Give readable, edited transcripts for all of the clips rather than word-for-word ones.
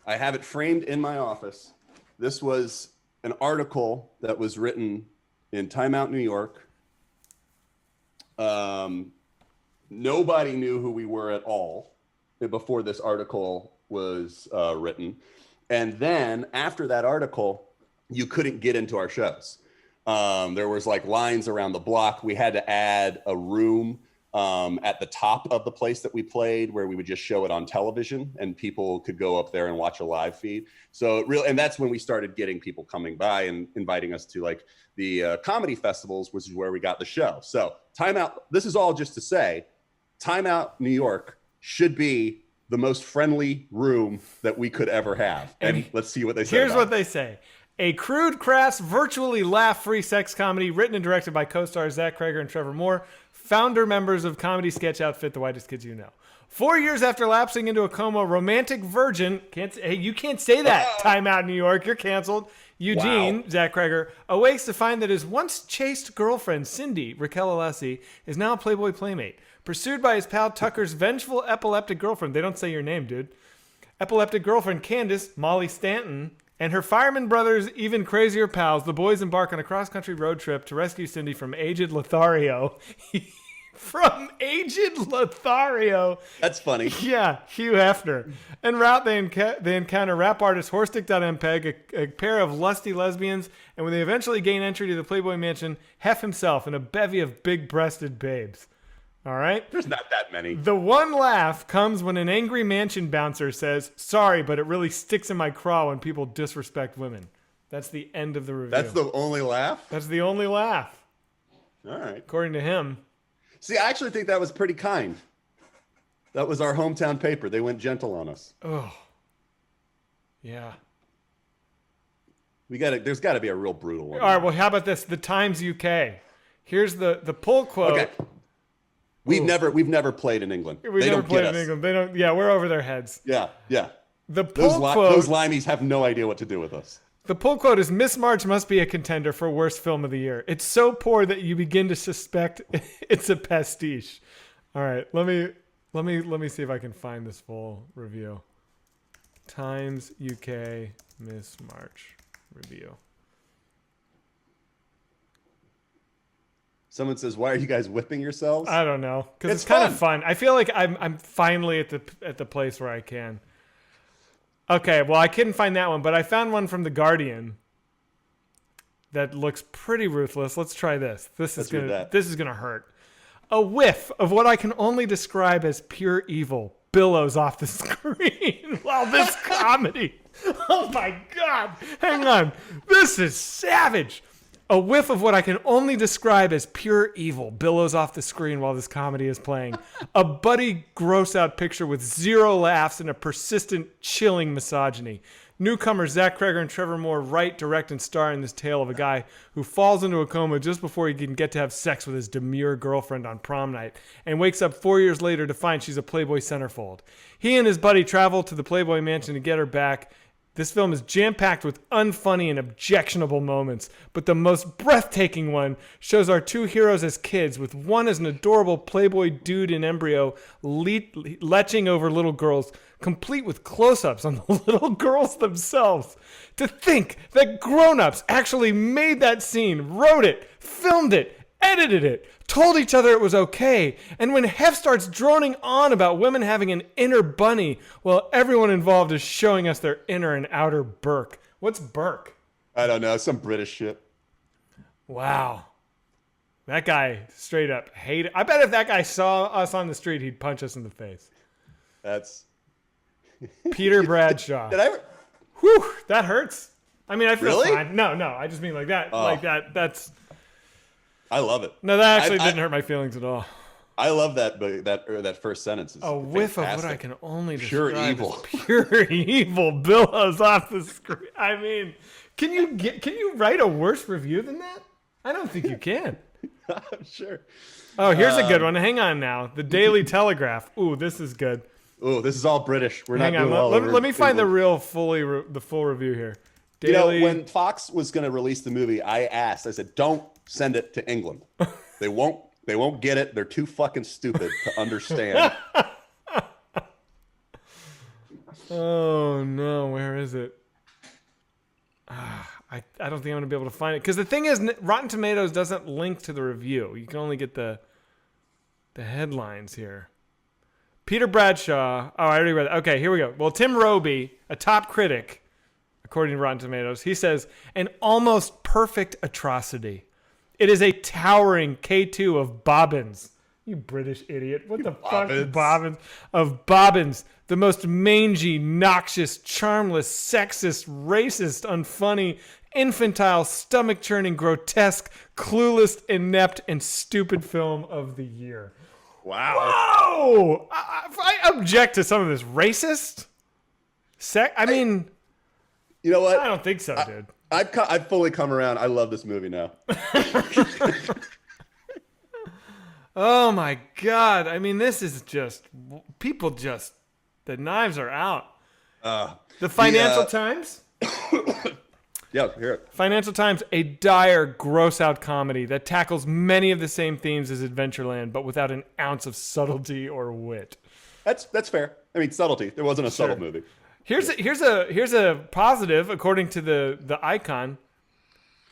I have it framed in my office. This was an article that was written in Time Out New York. Nobody knew who we were at all before this article was written. And then after that article, you couldn't get into our shows. There was like lines around the block. We had to add a room at the top of the place that we played where we would just show it on television and people could go up there and watch a live feed. So it really, and that's when we started getting people coming by and inviting us to like the comedy festivals, which is where we got the show. So Time Out, this is all just to say, Time Out New York should be the most friendly room that we could ever have. And let's see what they say. Here's what they say. A crude, crass, virtually laugh-free sex comedy written and directed by co-stars Zach Kreger and Trevor Moore, founder members of comedy sketch outfit The Whitest Kids You Know. 4 years after lapsing into a coma, romantic virgin, you can't say that, Time Out New York, you're canceled. Eugene, Zach Kreger, awakes to find that his once chaste girlfriend, Cindy, Raquel Alessi, is now a Playboy playmate. Pursued by his pal Tucker's vengeful epileptic girlfriend, they don't say your name, dude, epileptic girlfriend Candace, Molly Stanton, and her fireman brother's even crazier pals, the boys embark on a cross-country road trip to rescue Cindy from aged Lothario. From aged Lothario. That's funny. Yeah, Hugh Hefner. En route, they encounter rap artist Horstick.mpeg, a pair of lusty lesbians, and when they eventually gain entry to the Playboy Mansion, Hef himself and a bevy of big-breasted babes. All right? There's not that many. The one laugh comes when an angry mansion bouncer says, "Sorry, but it really sticks in my craw when people disrespect women." That's the end of the review. That's the only laugh? That's the only laugh. All right. According to him. See, I actually think that was pretty kind. That was our hometown paper. They went gentle on us. Oh. Yeah. There's got to be a real brutal one. All right, well, how about this? The Times UK. Here's the pull quote. Okay. We've never played in England. We've never played in England. They don't. Yeah, we're over their heads. Yeah. The pull quote. Those limeys have no idea what to do with us. The pull quote is, "Miss March must be a contender for worst film of the year. It's so poor that you begin to suspect it's a pastiche." All right, let me see if I can find this full review. Times UK Miss March review. Someone says, "Why are you guys whipping yourselves?" I don't know, because it's kind of fun. I feel like I'm finally at the place where I can. Okay, well, I couldn't find that one, but I found one from The Guardian that looks pretty ruthless. Let's try this. This is gonna hurt. A whiff of what I can only describe as pure evil billows off the screen while this comedy. Oh my God! Hang on, this is savage. A whiff of what I can only describe as pure evil billows off the screen while this comedy is playing. A buddy gross-out picture with zero laughs and a persistent, chilling misogyny. Newcomers Zach Kreger and Trevor Moore write, direct, and star in this tale of a guy who falls into a coma just before he can get to have sex with his demure girlfriend on prom night and wakes up 4 years later to find she's a Playboy centerfold. He and his buddy travel to the Playboy Mansion to get her back. This film is jam-packed with unfunny and objectionable moments, but the most breathtaking one shows our two heroes as kids, with one as an adorable Playboy dude in embryo leching over little girls, complete with close-ups on the little girls themselves. To think that grown-ups actually made that scene, wrote it, filmed it, edited it, told each other it was okay, and when Hef starts droning on about women having an inner bunny, well, everyone involved is showing us their inner and outer Burke. What's Burke? I don't know. Some British shit. Wow. That guy straight up hated. I bet if that guy saw us on the street, he'd punch us in the face. That's... Peter Bradshaw. Did I ever... Whew, that hurts. I mean, I feel really? fine. No, I just mean like that. Oh. Like that. That's... I love it. No, that actually didn't hurt my feelings at all. I love that first sentence. Is a whiff fantastic. Of what I can only describe pure evil. As pure evil billows off the screen. I mean, can you write a worse review than that? I don't think you can. I'm sure. Oh, here's a good one. Hang on now. The Daily Telegraph. Ooh, this is good. Ooh, this is all British. We're not doing well. Let me find the full review here. Daily... when Fox was going to release the movie, I said, "Don't send it to England. They won't get it. They're too fucking stupid to understand." Oh no, where Where is it? I don't think I'm going to be able to find it. Because the thing is, Rotten Tomatoes doesn't link to the review. You can only get the headlines here. Peter Bradshaw. Oh, I already read it. Okay, here we go. Well, Tim Roby, a top critic, according to Rotten Tomatoes, he says, an almost perfect atrocity. It is a towering K2 of Bobbins. You British idiot. What the fuck is Bobbins? Of Bobbins. The most mangy, noxious, charmless, sexist, racist, unfunny, infantile, stomach-churning, grotesque, clueless, inept, and stupid film of the year. Wow. Whoa! I object to some of this. Racist? I mean... You know what? I don't think so, dude. I've fully come around. I love this movie now. Oh my God. I mean, this is just... People just... The knives are out. The Financial Times? Yeah, hear it. Financial Times, a dire, gross-out comedy that tackles many of the same themes as Adventureland, but without an ounce of subtlety or wit. That's fair. I mean, subtlety. There wasn't a subtle movie. Here's a positive according to the icon.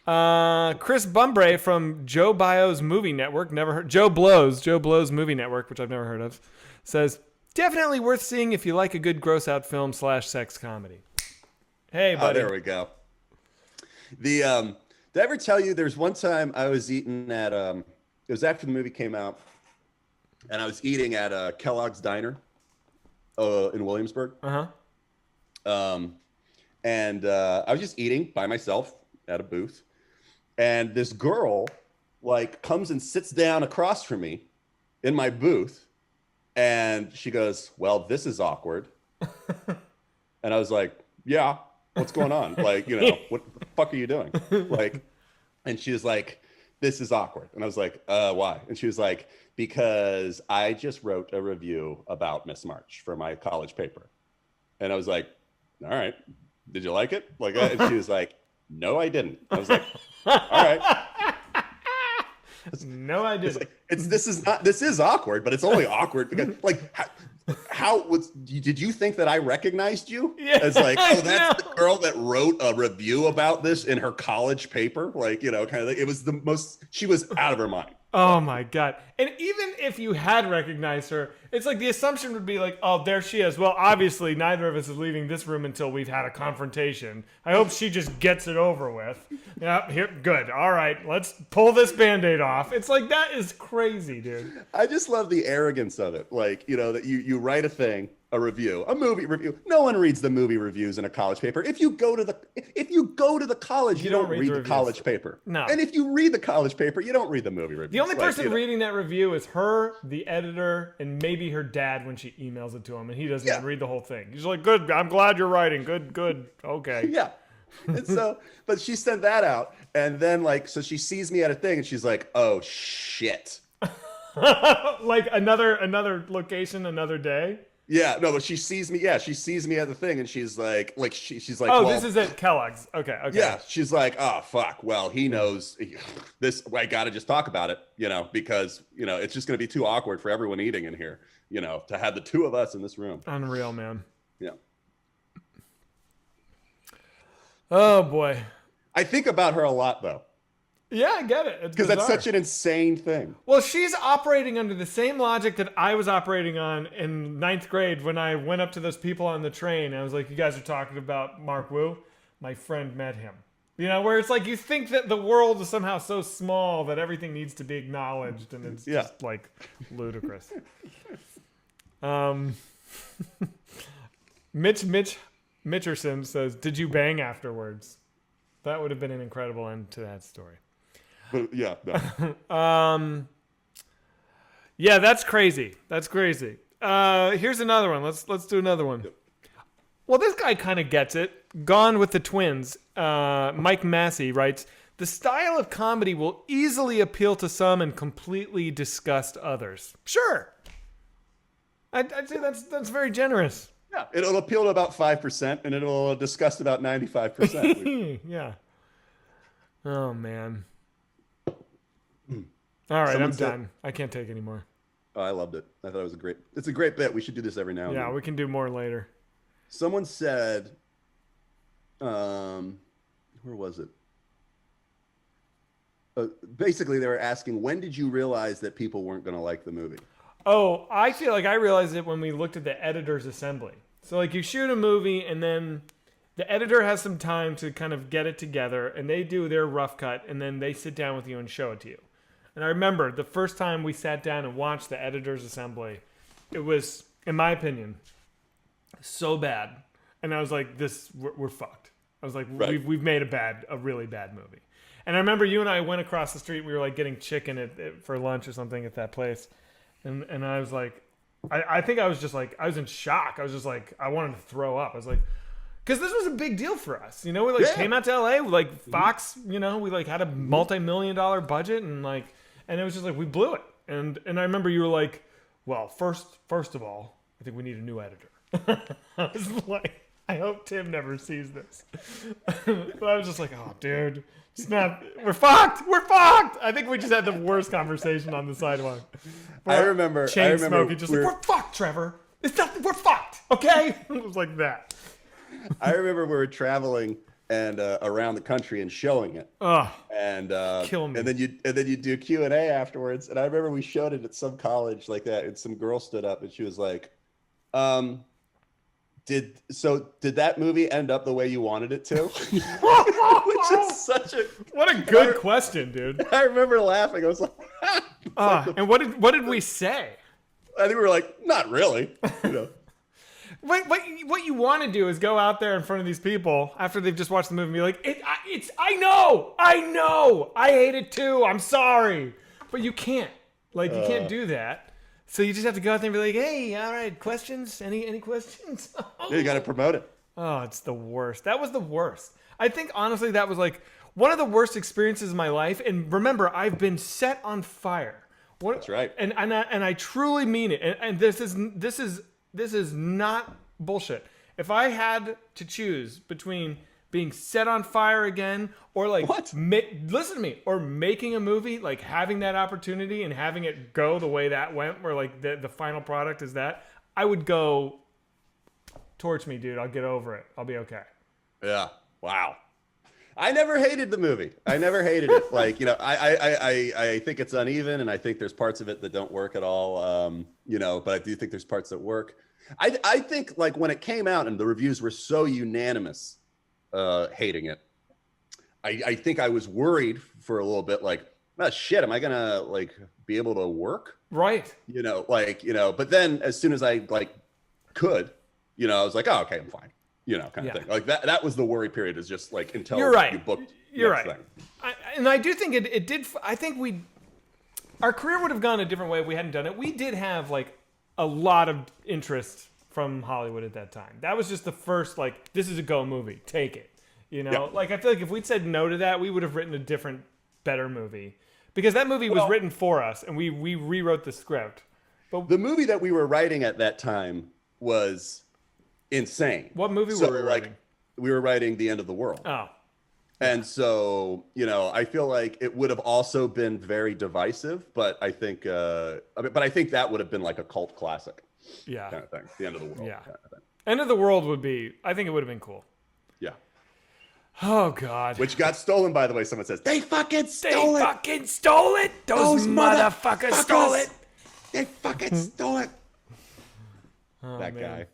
Chris Bumbray from Joe Bio's Movie Network, never heard. Joe Blow's Movie Network, which I've never heard of, says definitely worth seeing if you like a good gross out film / sex comedy. Hey, buddy. Oh, there we go. Did I ever tell you there's one time I was eating at it was after the movie came out, and I was eating at Kellogg's Diner in Williamsburg. And I was just eating by myself at a booth, and this girl like comes and sits down across from me in my booth, and she goes, "Well, this is awkward." And I was like, "Yeah, what's going on? Like, you know, what the fuck are you doing?" Like, and she was like, "This is awkward." And I was like, why?" And she was like, "Because I just wrote a review about Miss March for my college paper." And I was like, "All right, did you like it?" Like, and she was like, "No, I didn't." I was like, "All right." No, I didn't. This is awkward, but it's only awkward because like did you think that I recognized you? Yeah, it's like, oh, that's the girl that wrote a review about this in her college paper, like, you know, kind of like, it was the most, she was out of her mind. Oh my God. And even if you had recognized her, it's like the assumption would be like, oh, there she is. Well, obviously neither of us is leaving this room until we've had a confrontation. I hope she just gets it over with. Yeah, here, good. All right, let's pull this Band-Aid off. It's like, that is crazy, dude. I just love the arrogance of it. Like, you know, that you write a thing, a review, a movie review. No one reads the movie reviews in a college paper. If you go to the college, you don't read the college paper. No. And if you read the college paper, you don't read the movie review. The only person reading that review is her, the editor, and maybe her dad when she emails it to him, and he doesn't even read the whole thing. He's like, "Good, I'm glad you're writing. Good, okay." Yeah. And so, but she sent that out, and then like, so she sees me at a thing, and she's like, "Oh shit." Like another location, another day. Yeah, no, but she sees me. Yeah, she sees me at the thing, and she's like she's like, "Oh, well, this is at Kellogg's." Okay. Yeah, she's like, "Oh fuck, well, he knows this. I got to just talk about it, you know, because you know it's just going to be too awkward for everyone eating in here, you know, to have the two of us in this room." Unreal, man. Yeah. Oh boy. I think about her a lot though. Yeah, I get it. Because that's such an insane thing. Well, she's operating under the same logic that I was operating on in 9th grade when I went up to those people on the train. And I was like, "You guys are talking about Mark Wu? My friend met him." You know, where it's like you think that the world is somehow so small that everything needs to be acknowledged, and it's just like ludicrous. Mitcherson says, "Did you bang afterwards?" That would have been an incredible end to that story. But yeah, no. Yeah, that's crazy. That's crazy. Here's another one. Let's do another one. Yep. Well, this guy kind of gets it. Gone with the Twins. Mike Massey writes, "The style of comedy will easily appeal to some and completely disgust others." Sure. I'd say that's very generous. Yeah, it'll appeal to about 5%, and it'll disgust about 95%. Yeah. Oh man. All right, I'm done. I can't take any more. Oh, I loved it. I thought it was it's a great bit. We should do this every now and then. Yeah, we can do more later. Someone said, Where was it? Basically, they were asking, when did you realize that people weren't going to like the movie? Oh, I feel like I realized it when we looked at the editor's assembly. So like you shoot a movie and then the editor has some time to kind of get it together and they do their rough cut and then they sit down with you and show it to you. And I remember the first time we sat down and watched the editor's assembly, it was, in my opinion, so bad. And I was like, we're fucked. I was like, Right. we've made a really bad movie. And I remember you and I went across the street. We were like getting chicken for lunch or something at that place. And I was like, I think I was just like, I was in shock. I was just like, I wanted to throw up. I was like, because this was a big deal for us. You know, we like came out to LA, we like Fox, you know, we like had a multi-million-dollar budget and it was just like, we blew it. And I remember you were like, well, first of all, I think we need a new editor. I was like, I hope Tim never sees this. But I was just like, oh, dude, it's not, we're fucked. I think we just had the worst conversation on the sidewalk. I remember Smoking, just like, we're fucked, Trevor. It's not, we're fucked, okay? It was like that. I remember we were traveling and around the country and showing it. And kill me. And then you do Q&A afterwards. And I remember we showed it at some college like that, and some girl stood up and she was like, did that movie end up the way you wanted it to? Which is such a what a good question, dude. I remember laughing. I was like, and what did we say? I think we were like, not really. You know. What you want to do is go out there in front of these people after they've just watched the movie and be like, I know, I hate it too. I'm sorry, but you can't. Like you can't do that. So you just have to go out there and be like, hey, all right, questions? Any questions? Yeah, you got to promote it. Oh, it's the worst. That was the worst. I think honestly that was like one of the worst experiences of my life. And remember, I've been set on fire. That's right. And I truly mean it. And this is not bullshit. If I had to choose between being set on fire again or like listen to me, or making a movie, like having that opportunity and having it go the way that went, where like the final product is that, I would go, torch me, dude. I'll get over it. I'll be okay. Yeah. Wow. I never hated the movie. I never hated it. Like, you know, I think it's uneven, and I think there's parts of it that don't work at all. You know, but I do think there's parts that work. I think like when it came out and the reviews were so unanimous, hating it, I think I was worried for a little bit, like, oh shit, am I gonna like be able to work? Right. You know, like, you know, but then as soon as I like could, you know, I was like, oh, okay, I'm fine. You know, kind of thing. Like that was the worry period, is just like until you're right. you booked. You're right. And I do think it did. I think our career would have gone a different way if we hadn't done it. We did have like a lot of interest from Hollywood at that time. That was just the first, like, this is a go movie. Take it. You know, like I feel like if we'd said no to that, we would have written a different, better movie, because that movie was written for us and we rewrote the script. But the movie that we were writing at that time was insane. What movie were we writing? We were writing The End of the World. Oh. And so, you know, I feel like it would have also been very divisive, but I think that would have been like a cult classic. Yeah. Kind of thing. The End of the World. Yeah. Kind of thing. End of the World would be, I think it would have been cool. Yeah. Oh, God. Which got stolen, by the way. Someone says, they fucking stole it. They fucking stole it. Those motherfuckers stole it. They fucking stole it. Oh, that man. guy.